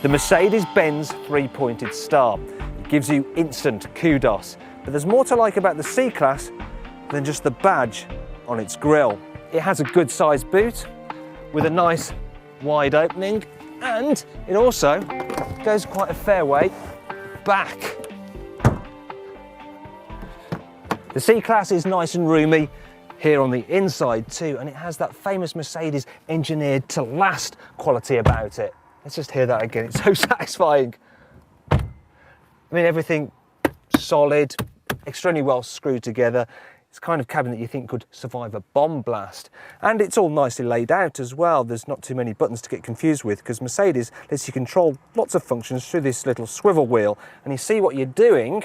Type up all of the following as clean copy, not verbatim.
The Mercedes-Benz three-pointed star. It gives you instant kudos. But there's more to like about the C-Class than just the badge on its grille. It has a good sized boot with a nice wide opening, and it also goes quite a fair way back. The C-Class is nice and roomy here on the inside too, and it has that famous Mercedes engineered to last quality about it. Let's just hear that again, it's so satisfying. I mean, everything solid, extremely well screwed together. It's the kind of cabin that you think could survive a bomb blast. And it's all nicely laid out as well. There's not too many buttons to get confused with, because Mercedes lets you control lots of functions through this little swivel wheel. And you see what you're doing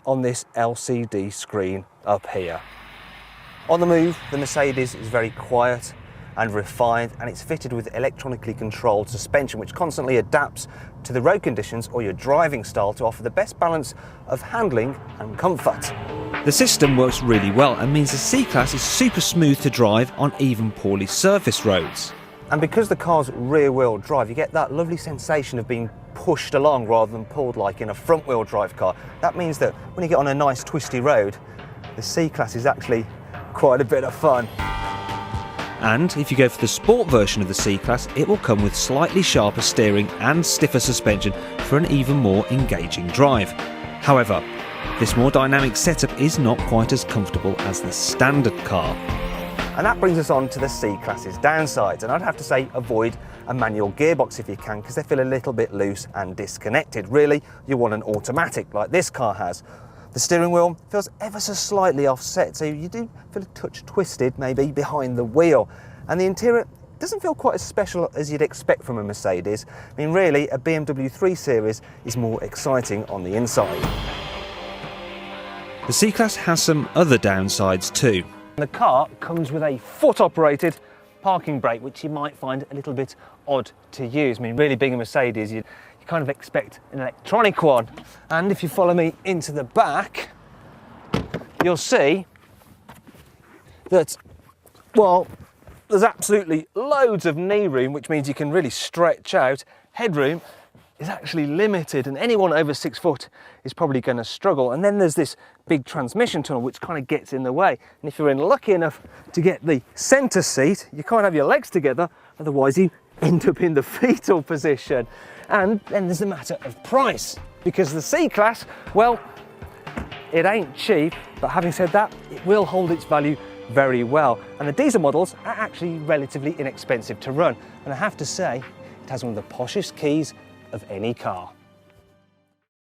on this LCD screen up here. On the move, the Mercedes is very quiet and refined, and it's fitted with electronically controlled suspension, which constantly adapts to the road conditions or your driving style to offer the best balance of handling and comfort. The system works really well and means the C-Class is super smooth to drive on even poorly surfaced roads. And because the car's rear-wheel drive, you get that lovely sensation of being pushed along rather than pulled like in a front-wheel drive car. That means that when you get on a nice twisty road, the C-Class is actually quite a bit of fun. And if you go for the sport version of the C-Class, it will come with slightly sharper steering and stiffer suspension for an even more engaging drive. However, this more dynamic setup is not quite as comfortable as the standard car. And that brings us on to the C-Class's downsides, and I'd have to say avoid a manual gearbox if you can, because they feel a little bit loose and disconnected. Really, you want an automatic like this car has. The steering wheel feels ever so slightly offset, so you do feel a touch twisted maybe behind the wheel. And the interior doesn't feel quite as special as you'd expect from a Mercedes. I mean, really, a BMW 3 Series is more exciting on the inside. The C-Class has some other downsides too. The car comes with a foot-operated parking brake, which you might find a little bit odd to use. I mean, really being a Mercedes, you kind of expect an electronic one. And if you follow me into the back, you'll see that, well, there's absolutely loads of knee room, which means you can really stretch out. Headroom is actually limited, and anyone over 6 foot is probably going to struggle. And then there's this big transmission tunnel which kind of gets in the way, and if you're lucky enough to get the center seat, you can't have your legs together, otherwise you end up in the fetal position. And then there's the matter of price, because the C-Class, well, it ain't cheap, but having said that, it will hold its value very well. And the diesel models are actually relatively inexpensive to run, and I have to say, it has one of the poshest keys of any car.